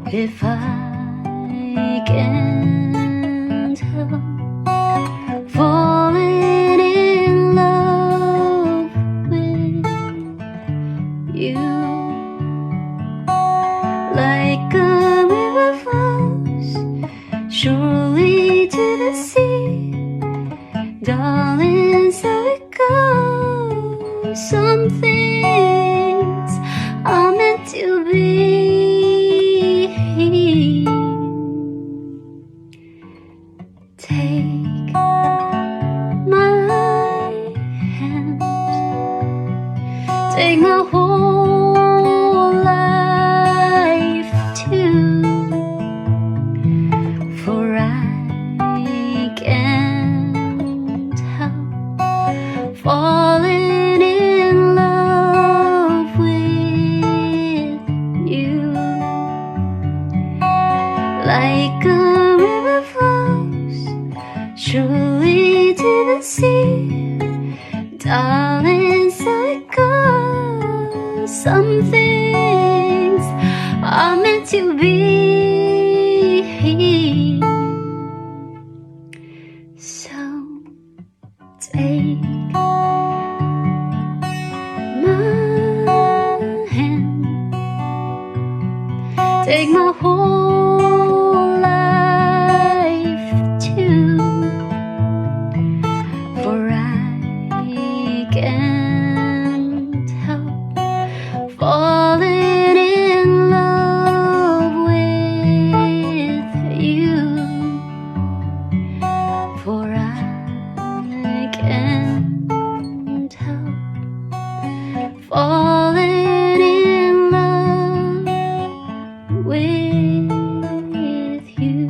If I can't help falling in love with you, like a river flows surely to the sea, darling, so it goes. Some things are meant to be. Take my hand, take my whole life too, for I can't help falling in love with you, like a river flows surely to the sea, darling, so it goes. Some things are meant to be. So take my hand, take my whole life too, for I can't help falling in love with you, for I can't help falling in love with you.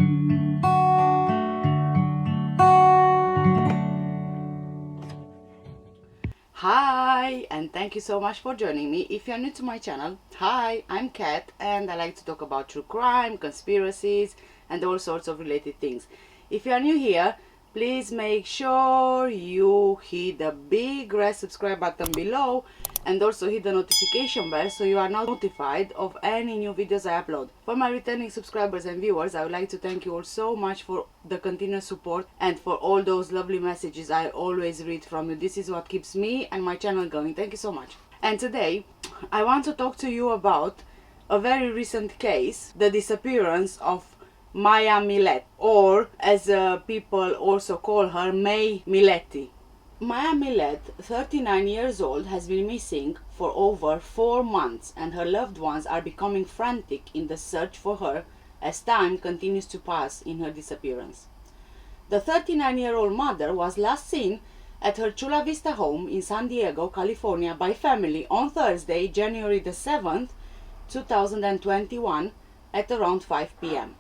Hi, and thank you so much for joining me. If you're new to my channel, hi, I'm Kat, and I like to talk about true crime, conspiracies, and all sorts of related things. If you are new here, please make sure you hit the big red subscribe button below and also hit the notification bell so you are notified of any new videos I upload. For my returning subscribers and viewers, I would like to thank you all so much for the continuous support and for all those lovely messages I always read from you. This is what keeps me and my channel going. Thank you so much. And today I want to talk to you about a very recent case, the disappearance of Maya Millette, or as people also call her, May Millete. Maya Millette, 39 years old, has been missing for over 4 months, and her loved ones are becoming frantic in the search for her as time continues to pass in her disappearance. The 39-year-old mother was last seen at her Chula Vista home in San Diego, California by family on Thursday, January the 7th, 2021 at around 5 p.m.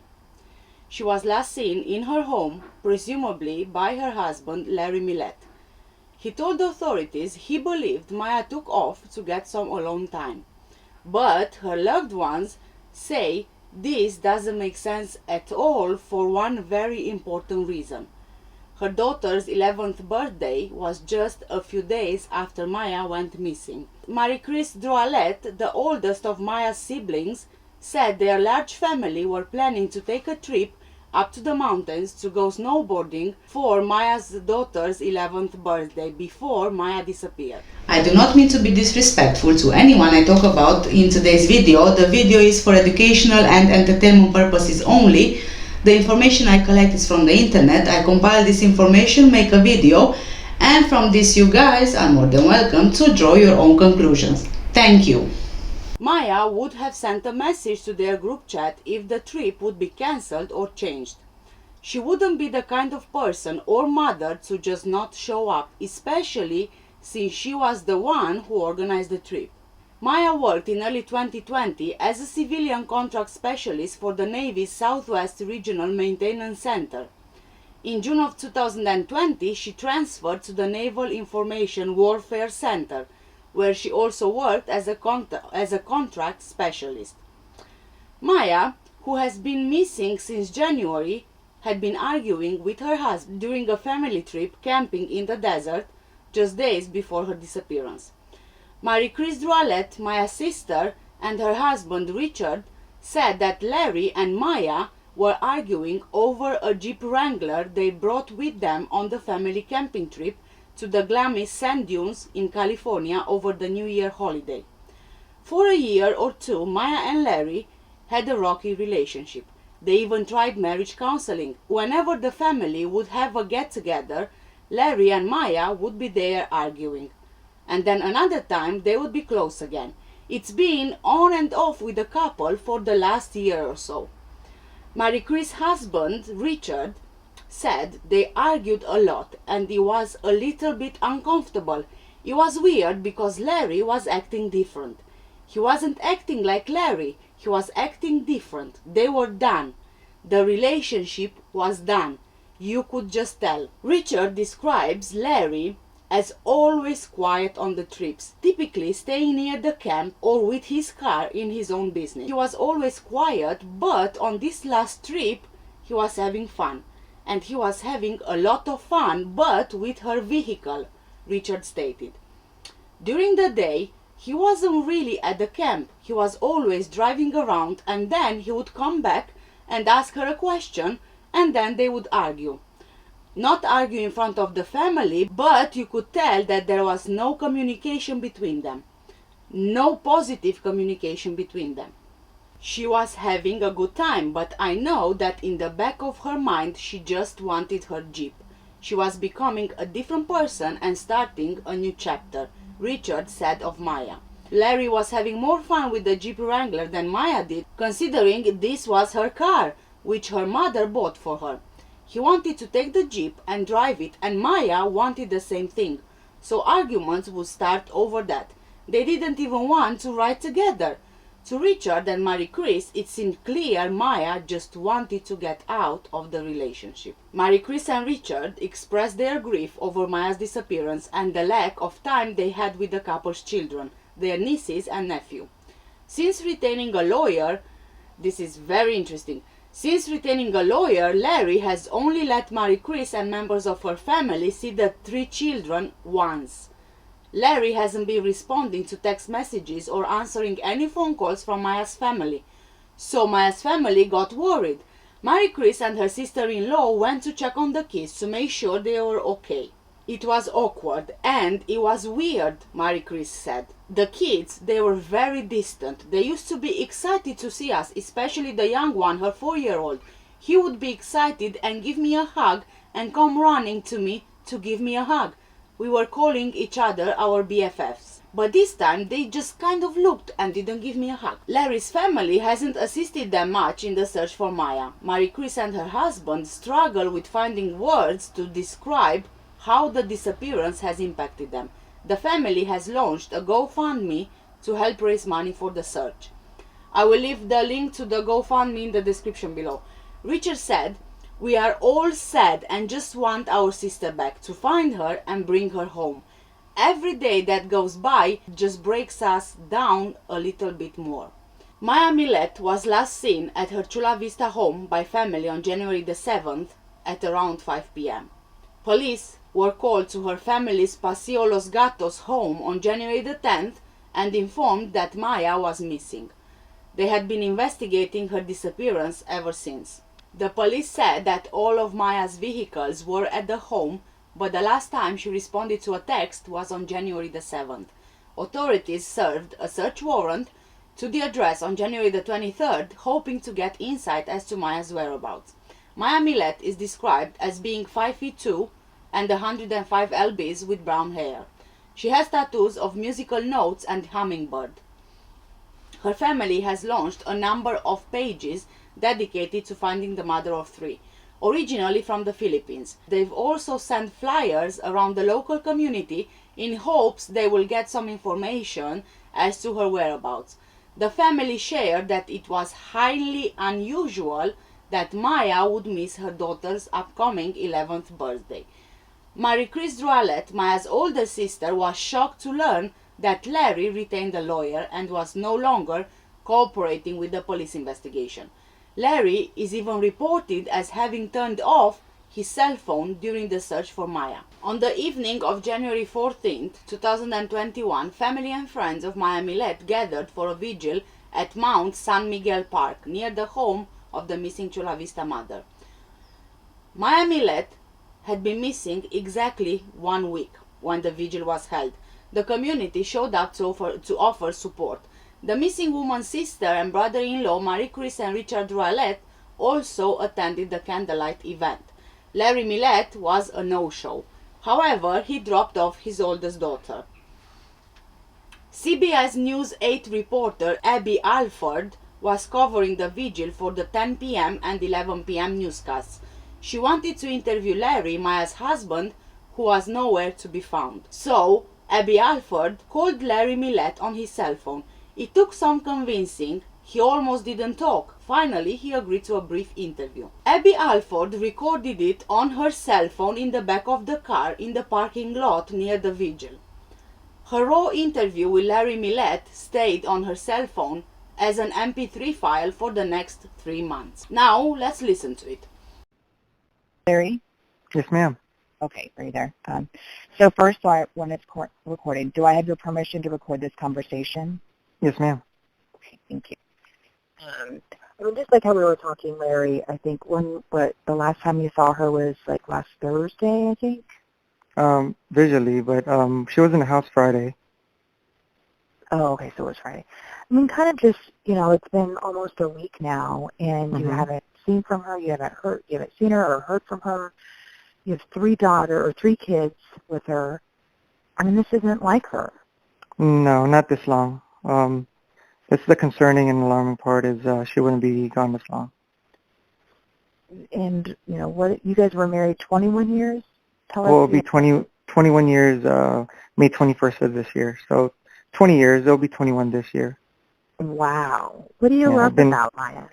She was last seen in her home, presumably by her husband, Larry Millette. He told the authorities he believed Maya took off to get some alone time. But her loved ones say this doesn't make sense at all for one very important reason. Her daughter's 11th birthday was just a few days after Maya went missing. Maricris Drouaillet, the oldest of Maya's siblings, said their large family were planning to take a trip up to the mountains to go snowboarding for Maya's daughter's 11th birthday before Maya disappeared. I do not mean to be disrespectful to anyone I talk about in today's video. The video is for educational and entertainment purposes only. The information I collect is from the internet. I compile this information, make a video, and from this you guys are more than welcome to draw your own conclusions. Thank you. Maya would have sent a message to their group chat if the trip would be cancelled or changed. She wouldn't be the kind of person or mother to just not show up, especially since she was the one who organized the trip. Maya worked in early 2020 as a civilian contract specialist for the Navy's Southwest Regional Maintenance Center. In June of 2020, she transferred to the Naval Information Warfare Center, where she also worked as a contract specialist. Maya, who has been missing since January, had been arguing with her husband during a family trip camping in the desert just days before her disappearance. Maricris Drouaillet, Maya's sister, and her husband Richard said that Larry and Maya were arguing over a Jeep Wrangler they brought with them on the family camping trip to the glammy sand dunes in California over the New Year holiday. For a year or two, Maya and Larry had a rocky relationship. They even tried marriage counseling. Whenever the family would have a get-together, Larry and Maya would be there arguing. And then another time they would be close again. It's been on and off with the couple for the last year or so. Maricris' husband, Richard, said they argued a lot and he was a little bit uncomfortable. It was weird because Larry was acting different. He wasn't acting like Larry, he was acting different. They were done. The relationship was done. You could just tell. Richard describes Larry as always quiet on the trips, typically staying near the camp or with his car in his own business. He was always quiet, but on this last trip he was having fun. And he was having a lot of fun, but with her vehicle, Richard stated. During the day, he wasn't really at the camp. He was always driving around, and then he would come back and ask her a question, and then they would argue. Not argue in front of the family, but you could tell that there was no communication between them. No positive communication between them. She was having a good time, but I know that in the back of her mind she just wanted her Jeep. She was becoming a different person and starting a new chapter, Richard said of Maya. Larry was having more fun with the Jeep Wrangler than Maya did, considering this was her car, which her mother bought for her. He wanted to take the Jeep and drive it, and Maya wanted the same thing. So arguments would start over that. They didn't even want to ride together. To Richard and Maricris, it seemed clear Maya just wanted to get out of the relationship. Maricris and Richard expressed their grief over Maya's disappearance and the lack of time they had with the couple's children, their nieces and nephew. Since retaining a lawyer, this is very interesting. Since retaining a lawyer, Larry has only let Maricris and members of her family see the 3 children once. Larry hasn't been responding to text messages or answering any phone calls from Maya's family. So Maya's family got worried. Maricris and her sister-in-law went to check on the kids to make sure they were okay. It was awkward and it was weird, Maricris said. The kids, they were very distant. They used to be excited to see us, especially the young one, her 4-year-old. He would be excited and give me a hug and come running to me to give me a hug. We were calling each other our BFFs. But this time they just kind of looked and didn't give me a hug. Larry's family hasn't assisted them much in the search for Maya. Maricris and her husband struggle with finding words to describe how the disappearance has impacted them. The family has launched a GoFundMe to help raise money for the search. I will leave the link to the GoFundMe in the description below. Richard said, "We are all sad and just want our sister back, to find her and bring her home. Every day that goes by just breaks us down a little bit more." Maya Millette was last seen at her Chula Vista home by family on January the 7th at around 5 p.m. Police were called to her family's Paseo Los Gatos home on January the 10th and informed that Maya was missing. They had been investigating her disappearance ever since. The police said that all of Maya's vehicles were at the home, but the last time she responded to a text was on January the 7th. Authorities served a search warrant to the address on January the 23rd, hoping to get insight as to Maya's whereabouts. Maya Millette is described as being 5 feet 2 and 105 lbs with brown hair. She has tattoos of musical notes and hummingbird. Her family has launched a number of pages dedicated to finding the mother of 3, originally from the Philippines. They've also sent flyers around the local community in hopes they will get some information as to her whereabouts. The family shared that it was highly unusual that Maya would miss her daughter's upcoming 11th birthday. Maricris Drouaillet, Maya's older sister, was shocked to learn that Larry retained a lawyer and was no longer cooperating with the police investigation. Larry is even reported as having turned off his cell phone during the search for Maya. On the evening of January 14, 2021, family and friends of Maya Millette gathered for a vigil at Mount San Miguel Park, near the home of the missing Chula Vista mother. Maya Millete had been missing exactly 1 week when the vigil was held. The community showed up to offer support. The missing woman's sister and brother-in-law, Maricris and Richard Drouaillet, also attended the candlelight event. Larry Millette was a no-show. However, he dropped off his oldest daughter. CBS News 8 reporter Abby Alford was covering the vigil for the 10 p.m. and 11 p.m. newscasts. She wanted to interview Larry, Maya's husband, who was nowhere to be found. So, Abby Alford called Larry Millette on his cell phone. It took some convincing. He almost didn't talk. Finally, he agreed to a brief interview. Abby Alford recorded it on her cell phone in the back of the car in the parking lot near the vigil. Her raw interview with Larry Millette stayed on her cell phone as an MP3 file for the next 3 months. Now, let's listen to it. Larry? Yes, ma'am. Okay, are you there? So first, when it's recording, do I have your permission to record this conversation? Yes, ma'am. Okay, thank you. I mean, just like how we were talking, Larry, I think the last time you saw her was like last Thursday, I think? Visually, but she was in the house Friday. Oh, okay, so it was Friday. I mean, kind of just, it's been almost a week now, and you haven't seen from her, you haven't seen her or heard from her. You have 3 kids with her. I mean, this isn't like her. No, not this long. That's the concerning and alarming part is she wouldn't be gone this long. And, what, you guys were married 21 years? Well, it'll be 21 years, May 21st of this year. So 20 years, it'll be 21 this year. Wow. What do you love about Maya?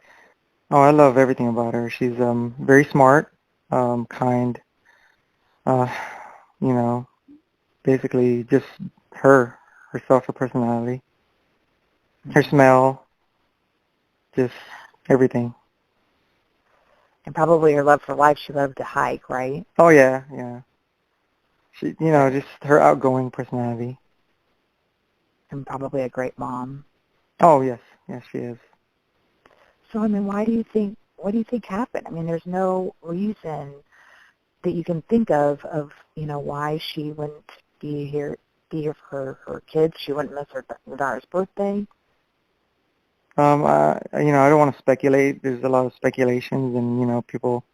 Oh, I love everything about her. She's very smart, kind, basically just herself, her personality, her smell, just everything. And probably her love for life. She loved to hike, right? Oh, yeah. She, just her outgoing personality. And probably a great mom. Oh, yes, she is. So, I mean, what do you think happened? I mean, there's no reason that you can think of, why she wouldn't be here for her kids. She wouldn't miss her daughter's birthday. I don't want to speculate. There's a lot of speculations, and, people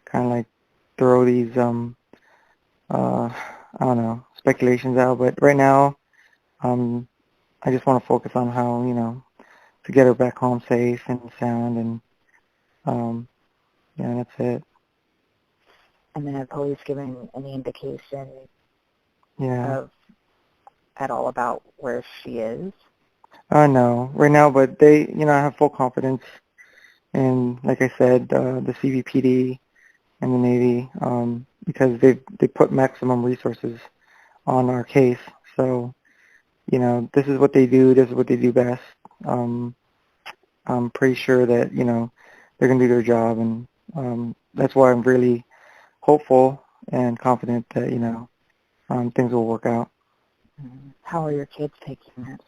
kind of like throw these, speculations out. But right now, I just want to focus on how, to get her back home safe and sound, and, that's it. And then have police given any indication at all about where she is? No, right now, but they, I have full confidence in, like I said, the CVPD and the Navy, because they put maximum resources on our case. So, this is what they do. This is what they do best. I'm pretty sure that, they're going to do their job, and that's why I'm really hopeful and confident that, things will work out. How are your kids taking it?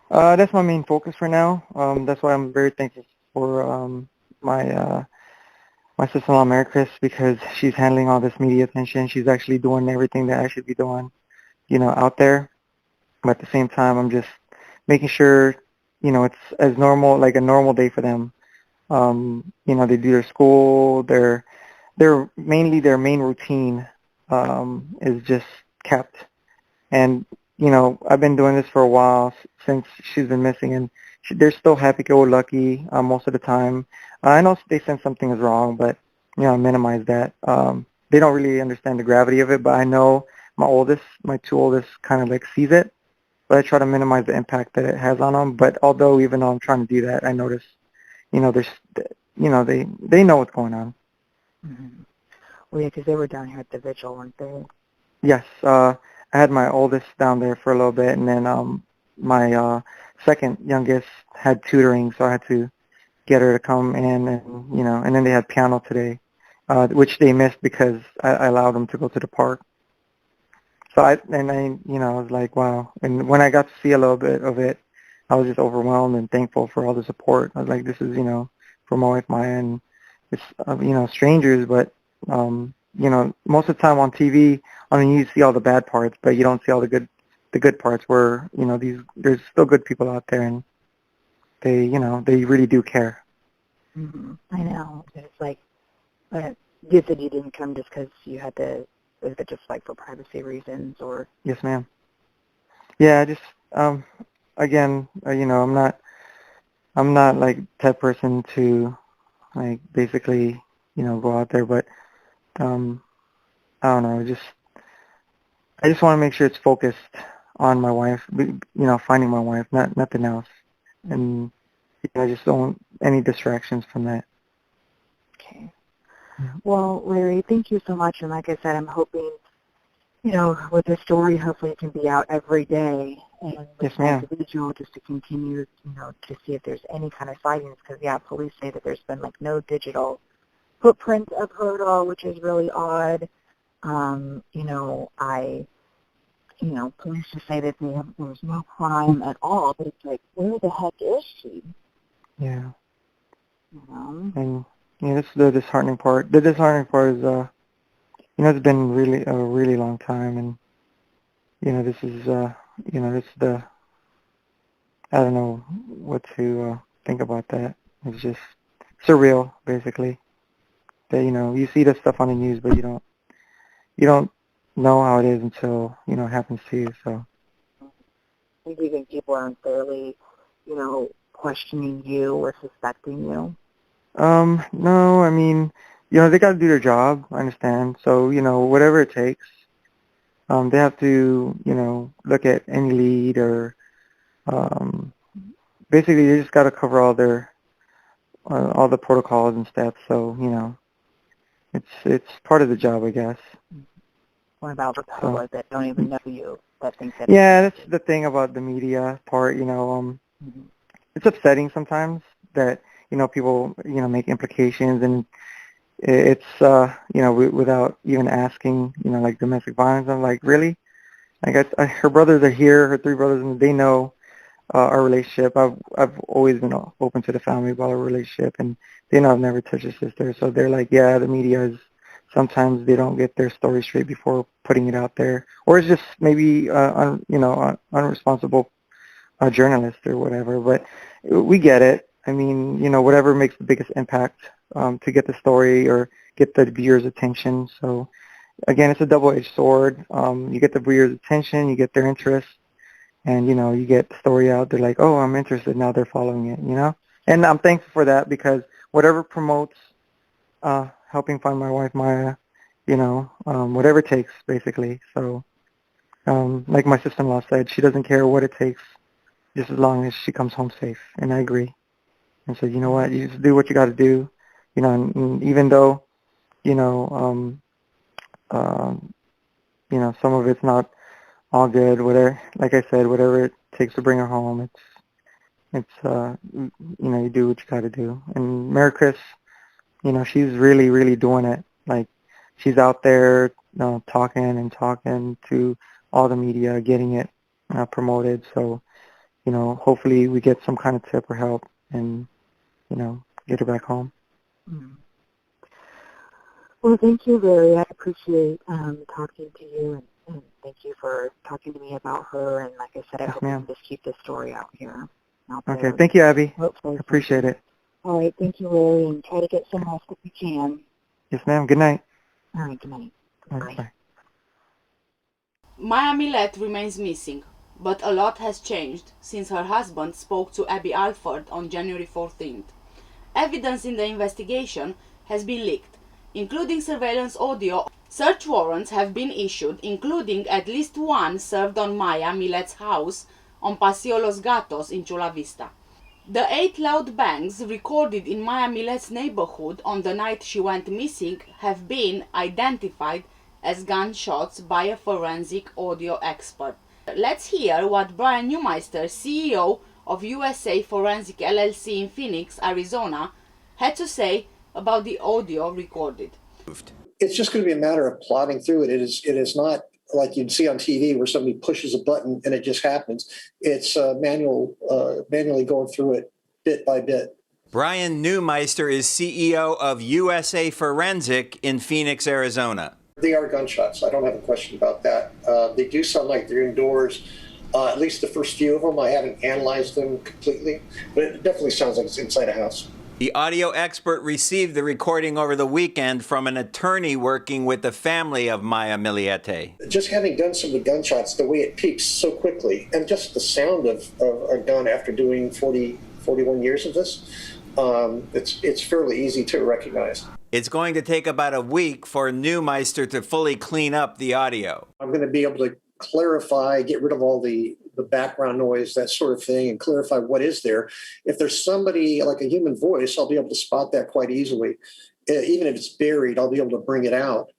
That's my main focus for now. That's why I'm very thankful for my sister-in-law, Maricris, because she's handling all this media attention. She's actually doing everything that I should be doing, out there. But at the same time, I'm just making sure, it's as normal, like a normal day for them. They do their school. Their main routine is just kept. And I've been doing this for a while since she's been missing, and they're still happy-go-lucky most of the time. I know they sense something is wrong, but I minimize that. They don't really understand the gravity of it, but I know my 2 oldest, kind of like sees it. But I try to minimize the impact that it has on them. But although even though I'm trying to do that, I notice, there's, they know what's going on. Mm-hmm. Well, yeah, because they were down here at the vigil, weren't they? Yes. I had my oldest down there for a little bit, and then my second youngest had tutoring, so I had to get her to come in, and then they had piano today, which they missed because I allowed them to go to the park. So I was like, wow. And when I got to see a little bit of it, I was just overwhelmed and thankful for all the support. I was like, this is, for my wife Maya, and it's, strangers, but, most of the time on TV, I mean, you see all the bad parts, but you don't see all the good parts where, there's still good people out there, and they really do care. I know. It's like, you said you didn't come just because you had to, was it just like for privacy reasons or? Yes, ma'am. Yeah, just, again, I'm not like that person to like basically, go out there, but, I don't know, I just want to make sure it's focused on my wife, finding my wife, nothing else. And I just don't want any distractions from that. Okay. Well, Larry, thank you so much. And like I said, I'm hoping, with this story, hopefully it can be out every day. And with Yes, ma'am. the individual, just to continue, to see if there's any kind of sightings. Because, yeah, police say that there's been, like, no digital footprint of her at all, which is really odd. Police just say that there's no crime at all. But it's like, where the heck is she? Yeah. And that's the disheartening part. The disheartening part is, it's been really a really long time, and this is, it's the, I don't know what to think about that. It's just surreal, basically. That you see this stuff on the news, but you don't know how it is until it happens to you. So. Do you think people are unfairly, questioning you or suspecting you? No, I mean, they got to do their job. I understand. So, whatever it takes, they have to, look at any lead or, basically they just got to cover all the protocols and steps. So, it's part of the job, I guess. What about the public that don't even know you, that think that? Yeah, that's the thing about the media part. It's upsetting sometimes that people make implications, and it's without even asking, like domestic violence. I'm like, really? Like her brothers are here, her three brothers, and they know our relationship. I've always been open to the family about our relationship, and they know I've never touched a sister. So they're like, yeah, the media is. Sometimes they don't get their story straight before putting it out there, or it's just maybe unresponsible journalist or whatever. But we get it. I mean, whatever makes the biggest impact to get the story or get the viewer's attention. So again, it's a double-edged sword. You get the viewer's attention, you get their interest, and you get the story out. They're like, oh, I'm interested. Now they're following it. And I'm thankful for that, because whatever promotes helping find my wife Maya, whatever it takes, basically. So like my sister-in-law said, she doesn't care what it takes, just as long as she comes home safe. And I agree. And so, you know what, you just do what you got to do, and even though, some of it's not all good, whatever, like I said, whatever it takes to bring her home, it's you do what you got to do. And Maricris, she's really, really doing it. Like, she's out there talking to all the media, getting it promoted. So, hopefully we get some kind of tip or help and, get her back home. Well, thank you, Larry. I appreciate talking to you, and thank you for talking to me about her. And like I said, I hope we can just keep this story out here. Okay. Thank you, Abby. Hopefully. Appreciate it. All right. Thank you, Larry, and try to get some rest if you can. Yes, ma'am. Good night. All right. Good night. Bye. Maya Millette remains missing, but a lot has changed since her husband spoke to Abby Alford on January 14th. Evidence in the investigation has been leaked, including surveillance audio. Search warrants have been issued, including at least one served on Maya Millette's house on Paseo Los Gatos in Chula Vista. The 8 loud bangs recorded in Maya Millette's neighborhood on the night she went missing have been identified as gunshots by a forensic audio expert. Let's hear what Brian Neumeister, CEO of USA Forensic LLC in Phoenix, Arizona, had to say about the audio recorded. It's just going to be a matter of plodding through it. It is not like you'd see on TV where somebody pushes a button and it just happens. It's manually going through it bit by bit. Brian Neumeister is CEO of USA Forensic in Phoenix, Arizona. They are gunshots. I don't have a question about that. They do sound like they're indoors. At least the first few of them. I haven't analyzed them completely, but it definitely sounds like it's inside a house. The audio expert received the recording over the weekend from an attorney working with the family of Maya Millete. Just having done some of the gunshots, the way it peaks so quickly, and just the sound of a gun after doing 41 years of this, it's fairly easy to recognize. It's going to take about a week for Neumeister to fully clean up the audio. I'm going to be able to clarify, get rid of all the background noise, that sort of thing, and clarify what is there. If there's somebody like a human voice, I'll be able to spot that quite easily. Even if it's buried, I'll be able to bring it out.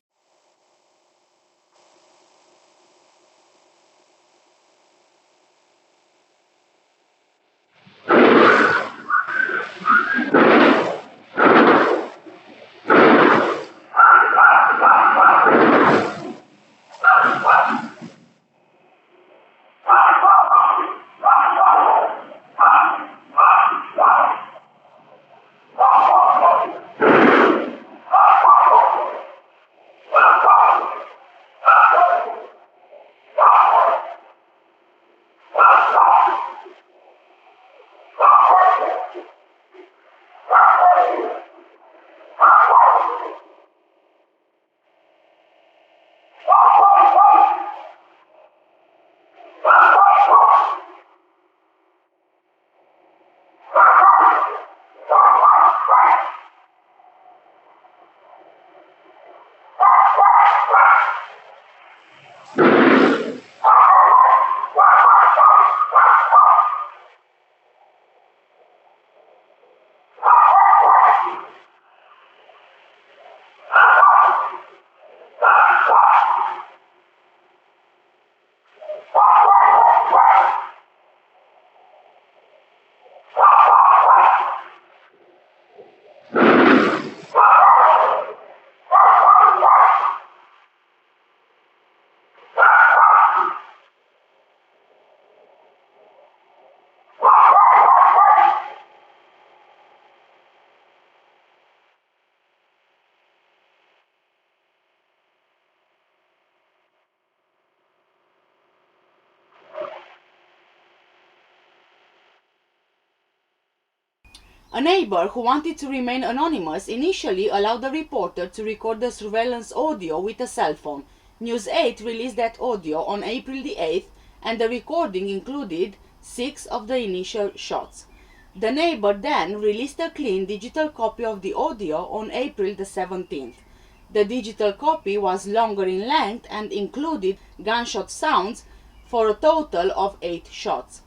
A neighbor who wanted to remain anonymous initially allowed the reporter to record the surveillance audio with a cell phone. News 8 released that audio on April the 8th, and the recording included 6 of the initial shots. The neighbor then released a clean digital copy of the audio on April the 17th. The digital copy was longer in length and included gunshot sounds for a total of 8 shots.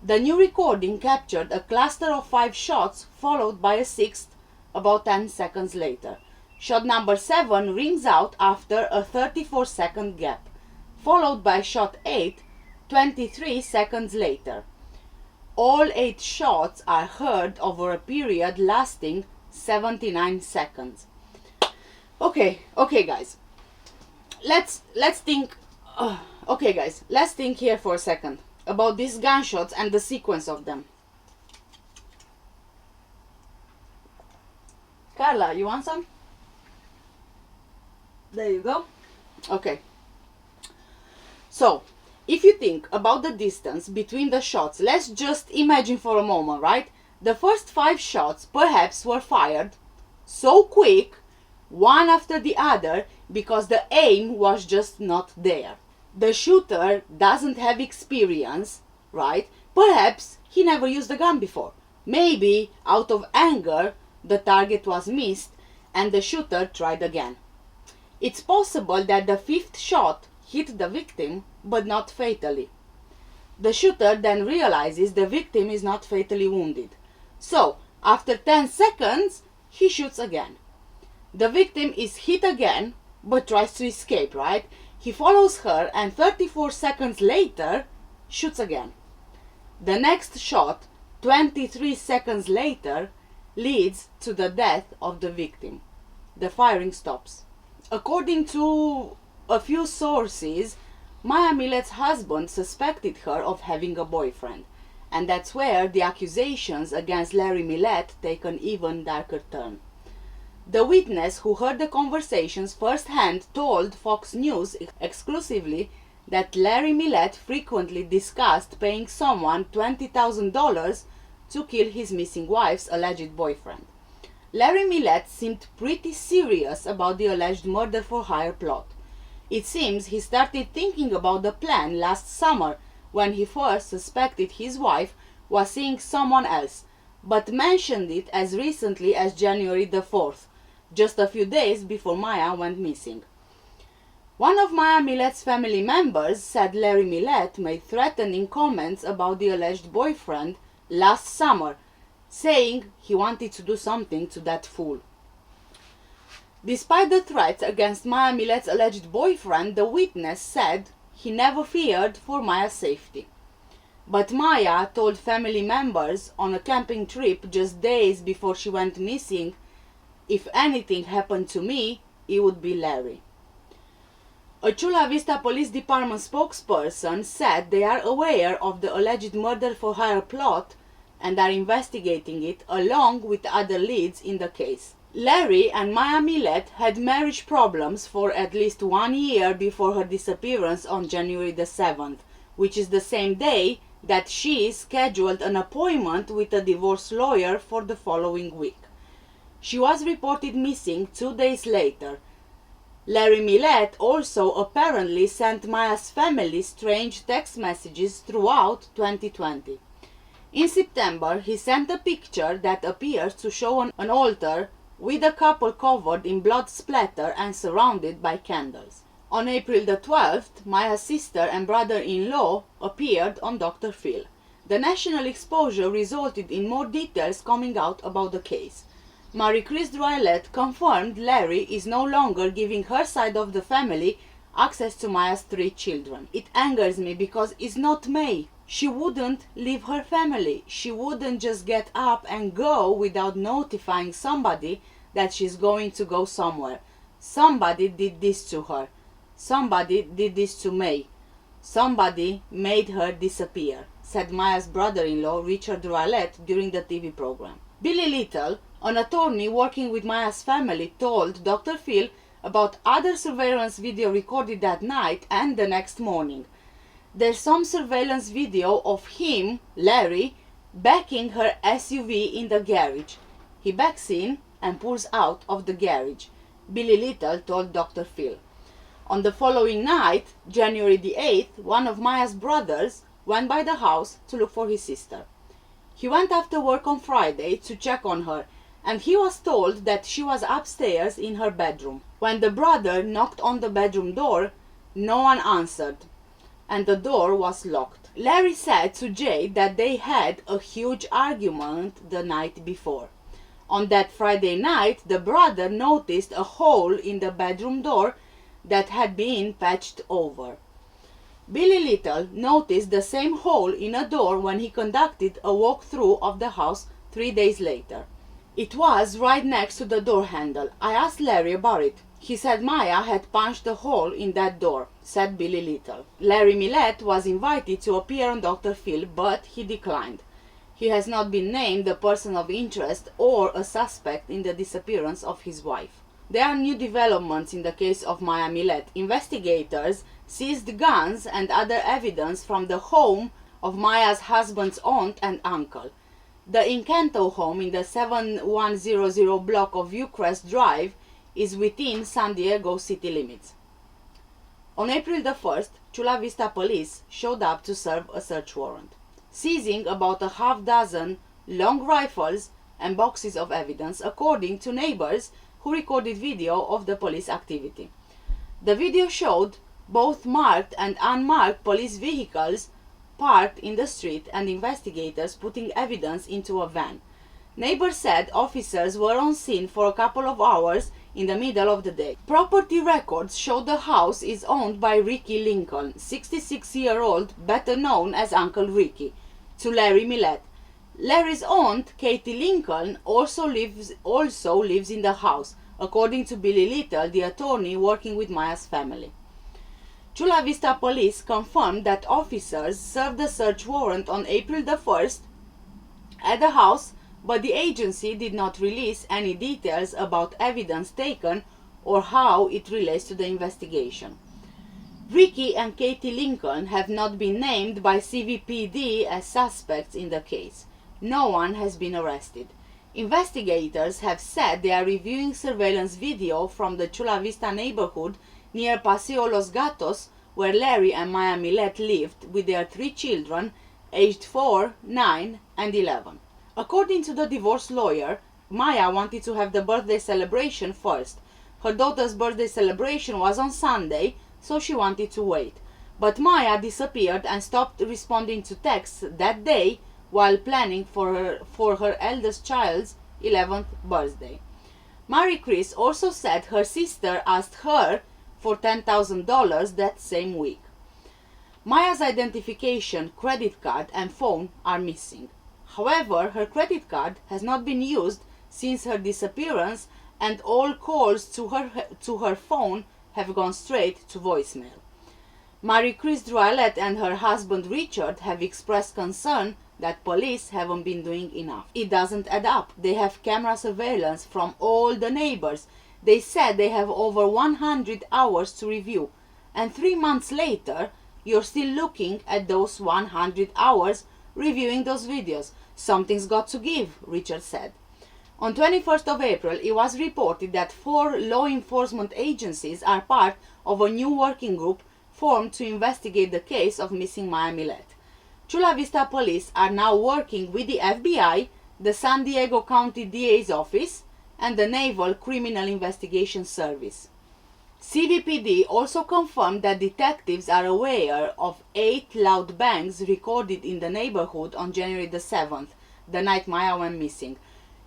The new recording captured a cluster of 5 shots followed by a 6th about 10 seconds later. Shot number 7 rings out after a 34-second gap, followed by shot 8 23 seconds later. All 8 shots are heard over a period lasting 79 seconds. Okay guys. Let's think let's think here for a second about these gunshots and the sequence of them. Carla, you want some? There you go. Okay. So, if you think about the distance between the shots, let's just imagine for a moment, right? The first 5 shots perhaps were fired so quick, one after the other, because the aim was just not there. The shooter doesn't have experience, right? Perhaps he never used a gun before. Maybe out of anger the target was missed and the shooter tried again. It's possible that the 5th shot hit the victim but not fatally. The shooter then realizes the victim is not fatally wounded. So, after 10 seconds, he shoots again. The victim is hit again but tries to escape, right? He follows her and 34 seconds later shoots again. The next shot, 23 seconds later, leads to the death of the victim. The firing stops. According to a few sources, Maya Millette's husband suspected her of having a boyfriend, and that's where the accusations against Larry Millette take an even darker turn. The witness who heard the conversations firsthand told Fox News exclusively that Larry Millette frequently discussed paying someone $20,000 to kill his missing wife's alleged boyfriend. Larry Millette seemed pretty serious about the alleged murder-for-hire plot. It seems he started thinking about the plan last summer when he first suspected his wife was seeing someone else, but mentioned it as recently as January the 4th, just a few days before Maya went missing. One of Maya Millette's family members said Larry Millette made threatening comments about the alleged boyfriend last summer, saying he wanted to do something to that fool. Despite the threats against Maya Millette's alleged boyfriend, the witness said he never feared for Maya's safety. But Maya told family members on a camping trip just days before she went missing, "If anything happened to me, it would be Larry." A Chula Vista Police Department spokesperson said they are aware of the alleged murder-for-hire plot and are investigating it along with other leads in the case. Larry and Maya Millette had marriage problems for at least 1 year before her disappearance on January the 7th, which is the same day that she scheduled an appointment with a divorce lawyer for the following week. She was reported missing 2 days later. Larry Millette also apparently sent Maya's family strange text messages throughout 2020. In September, he sent a picture that appears to show an altar with a couple covered in blood splatter and surrounded by candles. On April the 12th, Maya's sister and brother-in-law appeared on Dr. Phil. The national exposure resulted in more details coming out about the case. Maricris Drouaillet confirmed Larry is no longer giving her side of the family access to Maya's 3 children. "It angers me because it's not May. She wouldn't leave her family. She wouldn't just get up and go without notifying somebody that she's going to go somewhere. Somebody did this to her. Somebody did this to May. Somebody made her disappear," said Maya's brother-in-law Richard Drouaillet during the TV program. Billy Little, an attorney working with Maya's family, told Dr. Phil about other surveillance video recorded that night and the next morning. "There's some surveillance video of him, Larry, backing her SUV in the garage. He backs in and pulls out of the garage," Billy Little told Dr. Phil. On the following night, January the 8th, one of Maya's brothers went by the house to look for his sister. He went after work on Friday to check on her, and he was told that she was upstairs in her bedroom. When the brother knocked on the bedroom door, no one answered, and the door was locked. Larry said to Jay that they had a huge argument the night before. On that Friday night, the brother noticed a hole in the bedroom door that had been patched over. Billy Little noticed the same hole in a door when he conducted a walkthrough of the house 3 days later. "It was right next to the door handle. I asked Larry about it. He said Maya had punched a hole in that door," said Billy Little. Larry Millette was invited to appear on Dr. Phil, but he declined. He has not been named a person of interest or a suspect in the disappearance of his wife. There are new developments in the case of Maya Millette. Investigators seized guns and other evidence from the home of Maya's husband's aunt and uncle. The Encanto home in the 7100 block of Maricris Drive is within San Diego city limits. On April the 1st, Chula Vista police showed up to serve a search warrant, seizing about a half dozen long rifles and boxes of evidence, according to neighbors who recorded video of the police activity. The video showed both marked and unmarked police vehicles parked in the street and investigators putting evidence into a van. Neighbors said officers were on scene for a couple of hours in the middle of the day. Property records show the house is owned by Ricky Lincoln, 66-year-old, better known as Uncle Ricky, to Larry Millette. Larry's aunt, Katie Lincoln, also lives in the house, according to Billy Little, the attorney working with Maya's family. Chula Vista police confirmed that officers served a search warrant on April the 1st at the house, but the agency did not release any details about evidence taken or how it relates to the investigation. Ricky and Katie Lincoln have not been named by CVPD as suspects in the case. No one has been arrested. Investigators have said they are reviewing surveillance video from the Chula Vista neighborhood near Paseo Los Gatos, where Larry and Maya Millette lived with their 3 children, aged 4, 9, and 11. According to the divorce lawyer, Maya wanted to have the birthday celebration first. Her daughter's birthday celebration was on Sunday, so she wanted to wait. But Maya disappeared and stopped responding to texts that day while planning for her eldest child's 11th birthday. Maricris also said her sister asked her for $10,000 that same week. Maya's identification, credit card, and phone are missing. However, her credit card has not been used since her disappearance, and all calls to her phone have gone straight to voicemail. Maricris Drouaillet and her husband Richard have expressed concern that police haven't been doing enough. It doesn't add up. They have camera surveillance from all the neighbors. They said they have over 100 hours to review, and 3 months later, you're still looking at those 100 hours reviewing those videos. Something's got to give, Richard said. On 21st of April, it was reported that 4 law enforcement agencies are part of a new working group formed to investigate the case of missing Maya Millette. Chula Vista police are now working with the FBI, the San Diego County DA's office, and the Naval Criminal Investigation Service. CVPD also confirmed that detectives are aware of 8 loud bangs recorded in the neighborhood on January the 7th, the night Maya went missing.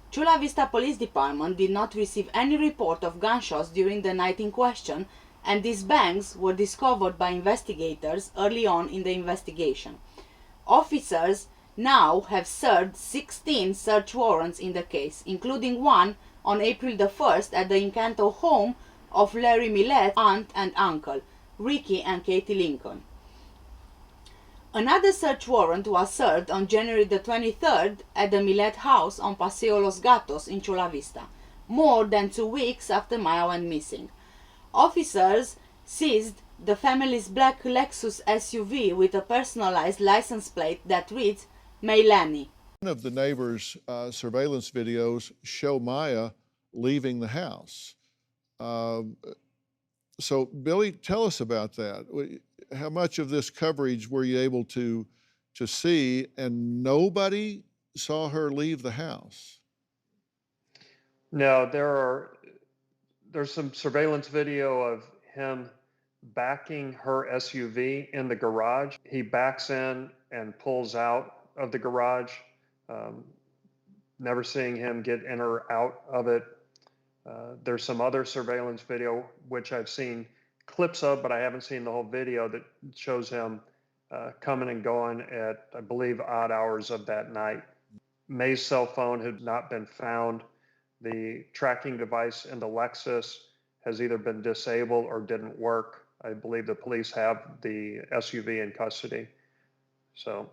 Chula Vista Police Department did not receive any report of gunshots during the night in question, and these bangs were discovered by investigators early on in the investigation. Officers now have served 16 search warrants in the case, including one on April the 1st at the Encanto home of Larry Millette's aunt and uncle, Ricky and Katie Lincoln. Another search warrant was served on January the 23rd at the Millette house on Paseo Los Gatos in Chula Vista, more than 2 weeks after Maya went missing. Officers seized the family's black Lexus SUV with a personalized license plate that reads Meilani. One of the neighbors' surveillance videos show Maya leaving the house. So, Billy, tell us about that. How much of this coverage were you able to see, and nobody saw her leave the house? No, there's some surveillance video of him backing her SUV in the garage. He backs in and pulls out of the garage. Never seeing him get in or out of it. There's some other surveillance video which I've seen clips of, but I haven't seen the whole video, that shows him coming and going at, I believe, odd hours of that night. May's cell phone had not been found. The tracking device in the Lexus has either been disabled or didn't work. I believe the police have the SUV in custody. So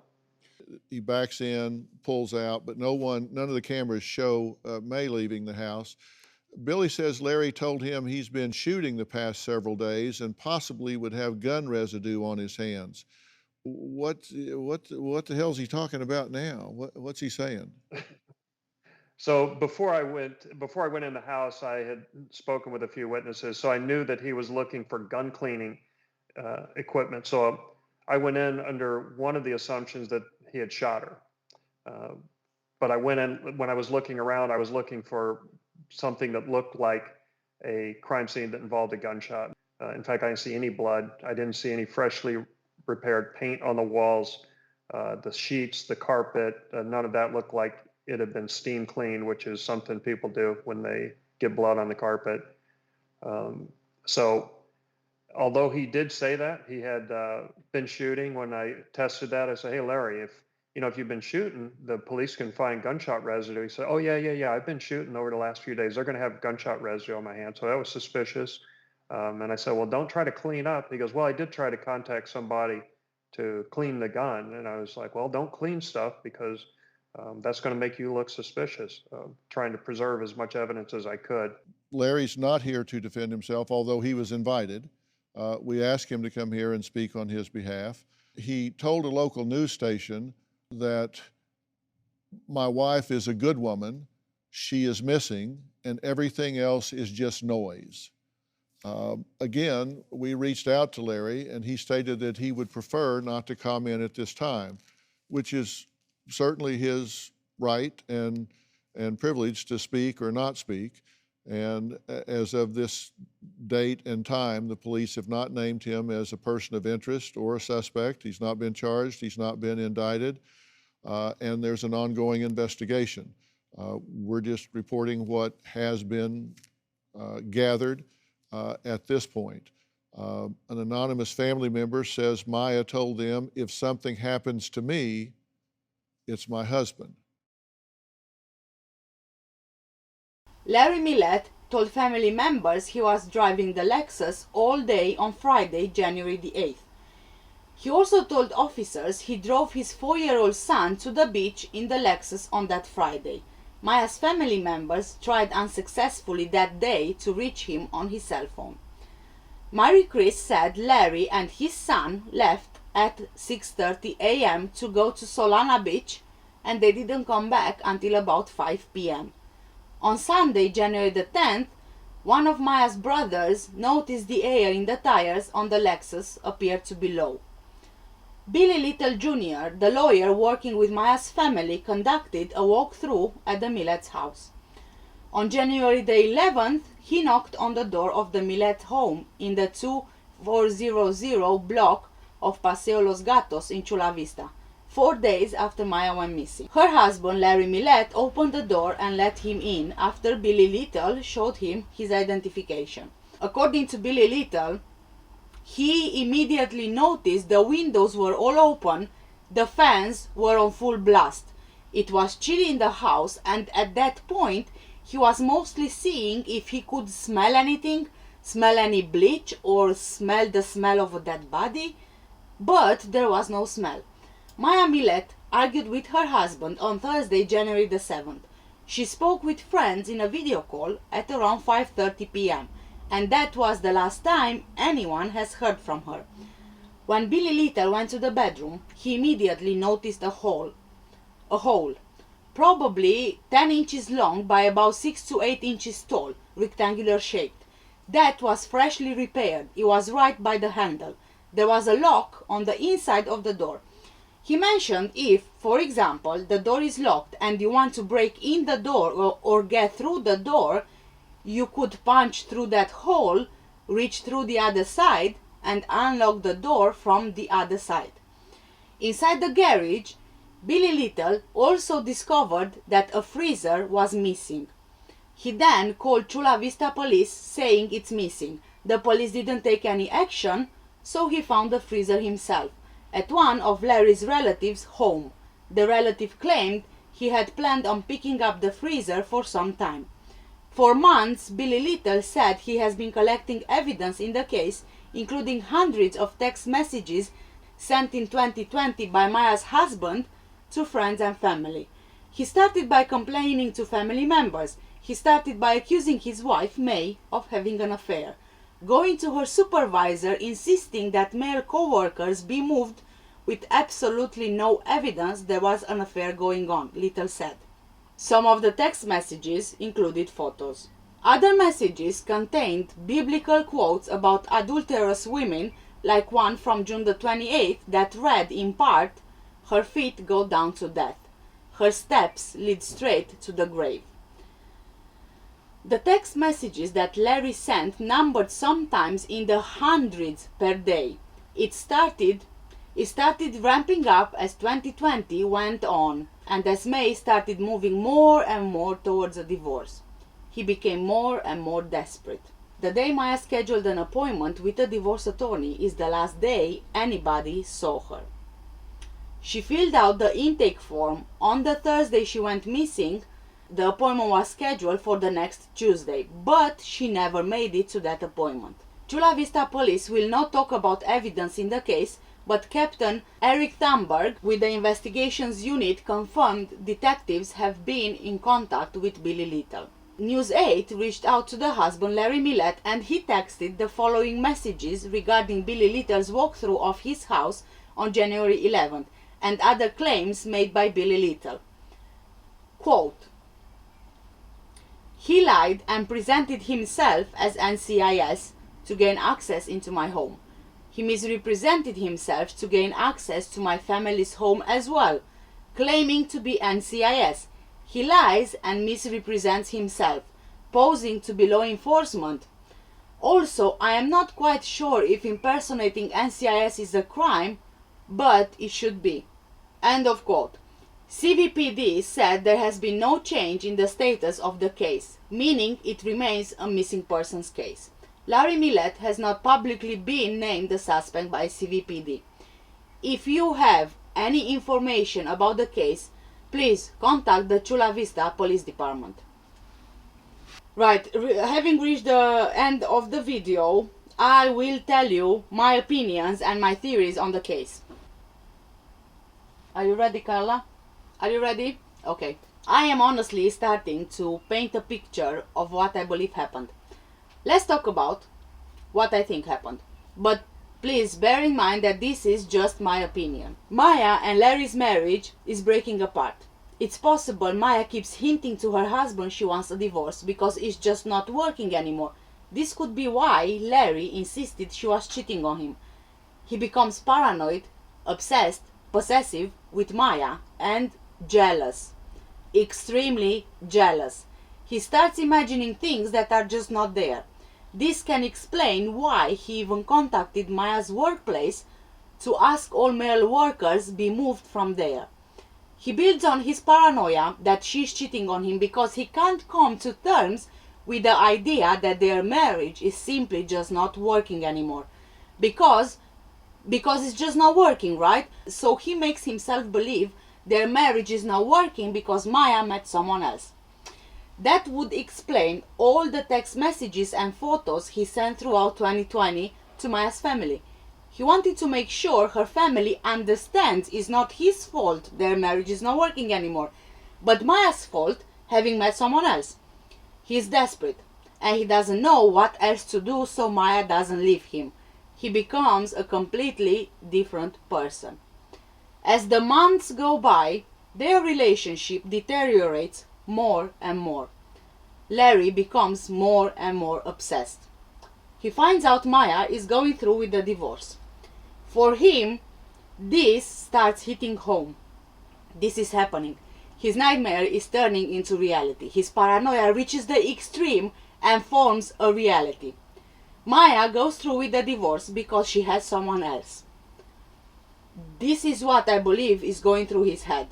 he backs in, pulls out, but none of the cameras show May leaving the house. Billy says Larry told him he's been shooting the past several days and possibly would have gun residue on his hands. What the hell's he talking about now? What's he saying? So before I went in the house, I had spoken with a few witnesses, so I knew that he was looking for gun cleaning equipment. So I went in under one of the assumptions that he had shot her. But I went in, when I was looking around, I was looking for something that looked like a crime scene that involved a gunshot. In fact, I didn't see any blood. I didn't see any freshly repaired paint on the walls, the sheets, the carpet. None of that looked like it had been steam cleaned, which is something people do when they get blood on the carpet. So although he did say that he had been shooting, when I tested that, I said, hey, Larry, if you've been shooting, the police can find gunshot residue. He said, oh, yeah, I've been shooting over the last few days. They're going to have gunshot residue on my hand. So that was suspicious. And I said, well, don't try to clean up. He goes, well, I did try to contact somebody to clean the gun. And I was like, well, don't clean stuff because that's going to make you look suspicious. Trying to preserve as much evidence as I could. Larry's not here to defend himself, although he was invited. We asked him to come here and speak on his behalf. He told a local news station that my wife is a good woman, she is missing, and everything else is just noise. Again, we reached out to Larry, and he stated that he would prefer not to comment at this time, which is certainly his right and privilege to speak or not speak. And as of this date and time, the police have not named him as a person of interest or a suspect. He's not been charged, he's not been indicted, and there's an ongoing investigation. We're just reporting what has been gathered at this point. An anonymous family member says Maya told them, if something happens to me, it's my husband. Larry Millette told family members he was driving the Lexus all day on Friday, January the 8th. He also told officers he drove his 4-year-old son to the beach in the Lexus on that Friday. Maya's family members tried unsuccessfully that day to reach him on his cell phone. Maricris said Larry and his son left at 6:30 a.m. to go to Solana Beach, and they didn't come back until about 5 p.m. On Sunday, January the 10th, one of Maya's brothers noticed the air in the tires on the Lexus appeared to be low. Billy Little Jr., the lawyer working with Maya's family, conducted a walkthrough at the Millette's house. On January the 11th, he knocked on the door of the Millette home in the 2400 block of Paseo Los Gatos in Chula Vista, 4 days after Maya went missing. Her husband, Larry Millette, opened the door and let him in after Billy Little showed him his identification. According to Billy Little, he immediately noticed the windows were all open, the fans were on full blast. It was chilly in the house, and at that point he was mostly seeing if he could smell anything, smell any bleach, or smell the smell of a dead body, but there was no smell. Maya Millette argued with her husband on Thursday, January the 7th. She spoke with friends in a video call at around 5:30 p.m. and that was the last time anyone has heard from her. When Billy Little went to the bedroom, he immediately noticed a hole, probably 10 inches long by about 6 to 8 inches tall, rectangular shaped. That was freshly repaired. It was right by the handle. There was a lock on the inside of the door. He mentioned if, for example, the door is locked and you want to break in the door or get through the door, you could punch through that hole, reach through the other side, and unlock the door from the other side. Inside the garage, Billy Little also discovered that a freezer was missing. He then called Chula Vista police saying it's missing. The police didn't take any action, so he found the freezer himself at one of Larry's relatives' home. The relative claimed he had planned on picking up the freezer for some time. For months, Billy Little said he has been collecting evidence in the case, including hundreds of text messages sent in 2020 by Maya's husband to friends and family. He started by complaining to family members. He started by accusing his wife, May, of having an affair, going to her supervisor insisting that male co-workers be moved with absolutely no evidence there was an affair going on, Little said. Some of the text messages included photos. Other messages contained biblical quotes about adulterous women, like one from June the 28th that read in part, "Her feet go down to death. Her steps lead straight to the grave." The text messages that Larry sent numbered sometimes in the hundreds per day. It started ramping up as 2020 went on, and as May started moving more and more towards a divorce. He became more and more desperate. The day Maya scheduled an appointment with a divorce attorney is the last day anybody saw her. She filled out the intake form on the Thursday she went missing. The appointment was scheduled for the next Tuesday, but she never made it to that appointment. Chula Vista police will not talk about evidence in the case, but Captain Eric Thunberg with the investigations unit confirmed detectives have been in contact with Billy Little. News 8 reached out to the husband Larry Millette and he texted the following messages regarding Billy Little's walkthrough of his house on January 11th and other claims made by Billy Little. Quote, "He lied and presented himself as NCIS to gain access into my home. He misrepresented himself to gain access to my family's home as well, claiming to be NCIS. He lies and misrepresents himself, posing to be law enforcement. Also, I am not quite sure if impersonating NCIS is a crime, but it should be." End of quote. CVPD said there has been no change in the status of the case, meaning it remains a missing persons case. Larry Millette has not publicly been named the suspect by CVPD. If you have any information about the case, please contact the Chula Vista Police Department. Right, having reached the end of the video, I will tell you my opinions and my theories on the case. Are you ready, Carla? Are you ready? Okay. I am honestly starting to paint a picture of what I believe happened. Let's talk about what I think happened. But please bear in mind that this is just my opinion. Maya and Larry's marriage is breaking apart. It's possible Maya keeps hinting to her husband she wants a divorce because it's just not working anymore. This could be why Larry insisted she was cheating on him. He becomes paranoid, obsessed, possessive with Maya, and jealous. Extremely jealous. He starts imagining things that are just not there. This can explain why he even contacted Maya's workplace to ask all male workers be moved from there. He builds on his paranoia that she's cheating on him because he can't come to terms with the idea that their marriage is simply just not working anymore. Because it's just not working, right? So he makes himself believe their marriage is not working because Maya met someone else. That would explain all the text messages and photos he sent throughout 2020 to Maya's family. He wanted to make sure her family understands it's not his fault their marriage is not working anymore, but Maya's fault having met someone else. He's desperate and he doesn't know what else to do so Maya doesn't leave him. He becomes a completely different person. As the months go by, their relationship deteriorates more and more. Larry becomes more and more obsessed. He finds out Maya is going through with the divorce. For him, this starts hitting home. This is happening. His nightmare is turning into reality. His paranoia reaches the extreme and forms a reality. Maya goes through with the divorce because she has someone else. This is what I believe is going through his head.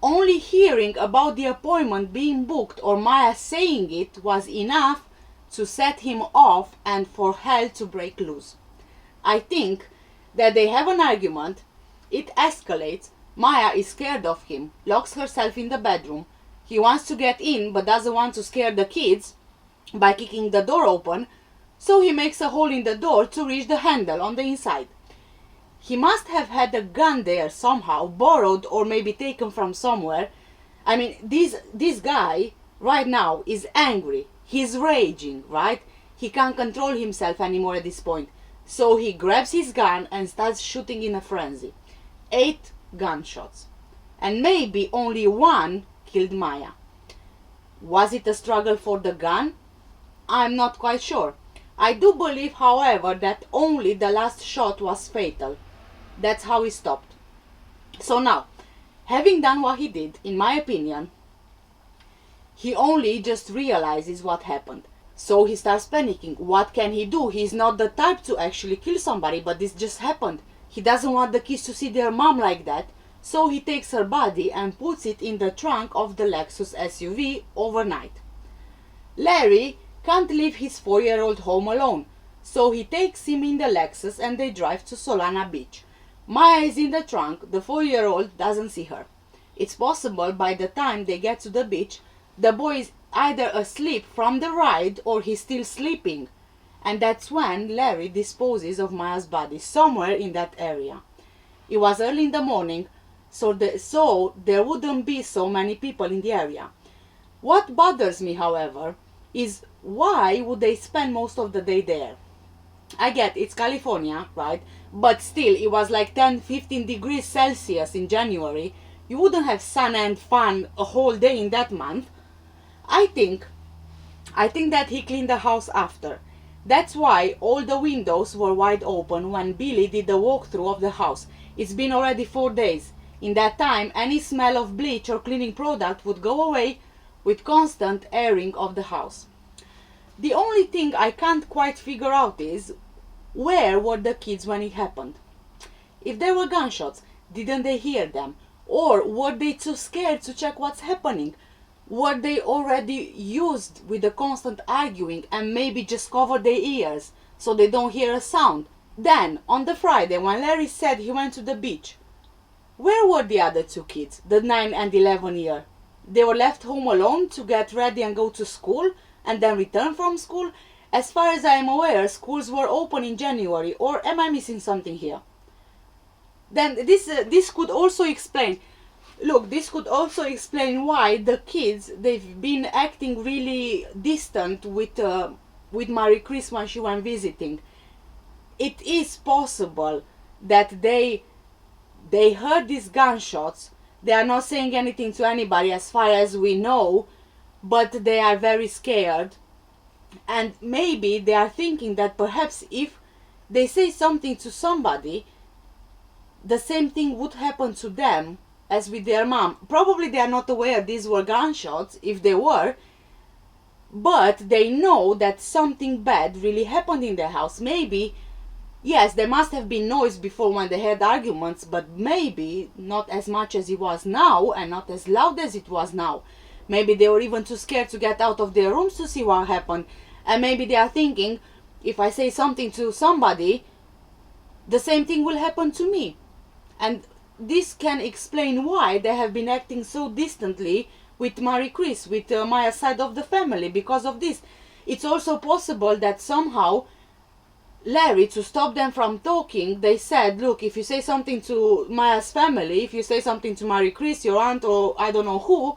Only hearing about the appointment being booked or Maya saying it was enough to set him off and for hell to break loose. I think that they have an argument, it escalates, Maya is scared of him, locks herself in the bedroom, he wants to get in but doesn't want to scare the kids by kicking the door open, so he makes a hole in the door to reach the handle on the inside. He must have had a gun there somehow, borrowed or maybe taken from somewhere. I mean, this guy right now is angry. He's raging, right? He can't control himself anymore at this point. So he grabs his gun and starts shooting in a frenzy. 8 gunshots. And maybe only one killed Maya. Was it a struggle for the gun? I'm not quite sure. I do believe, however, that only the last shot was fatal. That's how he stopped. So now, having done what he did, in my opinion, he only just realizes what happened. So he starts panicking. What can he do? He's not the type to actually kill somebody, but this just happened. He doesn't want the kids to see their mom like that. So he takes her body and puts it in the trunk of the Lexus SUV overnight. Larry can't leave his 4-year-old home alone. So he takes him in the Lexus and they drive to Solana Beach. Maya is in the trunk, the 4-year-old doesn't see her. It's possible by the time they get to the beach, the boy is either asleep from the ride or he's still sleeping. and that's when Larry disposes of Maya's body somewhere in that area. It was early in the morning, so there wouldn't be so many people in the area. What bothers me, however, is why would they spend most of the day there? I get it's California, right? But still, it was like 10-15 degrees Celsius in January. You wouldn't have sun and fun a whole day in that month. I think that he cleaned the house after. That's why all the windows were wide open when Billy did the walkthrough of the house. It's been already 4 days. In that time, any smell of bleach or cleaning product would go away with constant airing of the house. The only thing I can't quite figure out is, where were the kids when it happened? If there were gunshots, didn't they hear them? Or were they too scared to check what's happening? Were they already used with the constant arguing and maybe just covered their ears so they don't hear a sound? Then, on the Friday, when Larry said he went to the beach, where were the other two kids, the 9 and 11-year? They were left home alone to get ready and go to school and then return from school? As far as I am aware, schools were open in January, or am I missing something here? Then this could also explain, look, this could also explain why the kids, they've been acting really distant with Maricris when she went visiting. It is possible that they heard these gunshots. They are not saying anything to anybody as far as we know, but they are very scared. And maybe they are thinking that perhaps if they say something to somebody, the same thing would happen to them as with their mom. Probably they are not aware these were gunshots, if they were, but they know that something bad really happened in their house. Maybe, yes, there must have been noise before when they had arguments, but maybe not as much as it was now and not as loud as it was now. Maybe they were even too scared to get out of their rooms to see what happened. And maybe they are thinking, if I say something to somebody, the same thing will happen to me. And this can explain why they have been acting so distantly with Maricris, with Maya's side of the family, because of this. It's also possible that somehow Larry, to stop them from talking, they said, look, if you say something to Maya's family, if you say something to Maricris, your aunt, or I don't know who,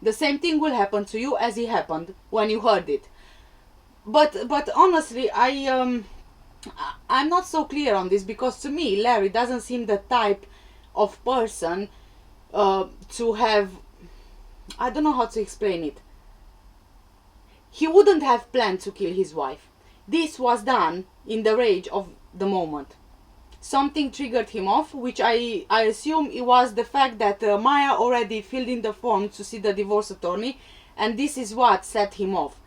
the same thing will happen to you as it happened when you heard it. But honestly, I'm not so clear on this, because to me, Larry doesn't seem the type of person to have, I don't know how to explain it. He wouldn't have planned to kill his wife. This was done in the rage of the moment. Something triggered him off, which I assume it was the fact that Maya already filled in the form to see the divorce attorney, and this is what set him off.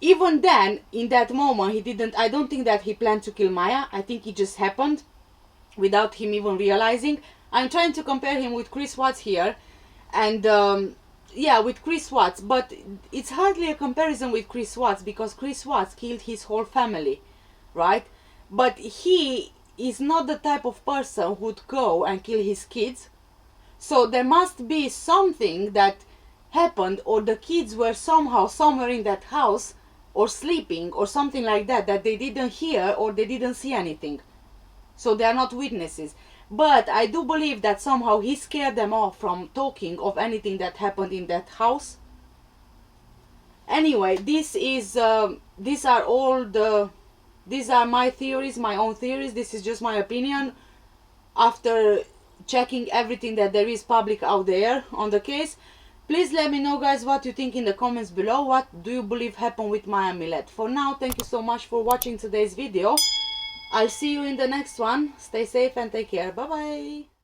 Even then, in that moment, I don't think that he planned to kill Maya. I think it just happened without him even realizing. I'm trying to compare him with Chris Watts here, and yeah, with Chris Watts, but it's hardly a comparison with Chris Watts, because Chris Watts killed his whole family, right? But he is not the type of person who would go and kill his kids. So there must be something that happened, or the kids were somehow somewhere in that house or sleeping or something like that, that they didn't hear or they didn't see anything. So they are not witnesses. But I do believe that somehow he scared them off from talking of anything that happened in that house. Anyway, these are my theories, my own theories. This is just my opinion after checking everything that there is public out there on the case. Please let me know, guys, what you think in the comments below. What do you believe happened with Maya Millette? For now, thank you so much for watching today's video. I'll see you in the next one. Stay safe and take care. Bye bye.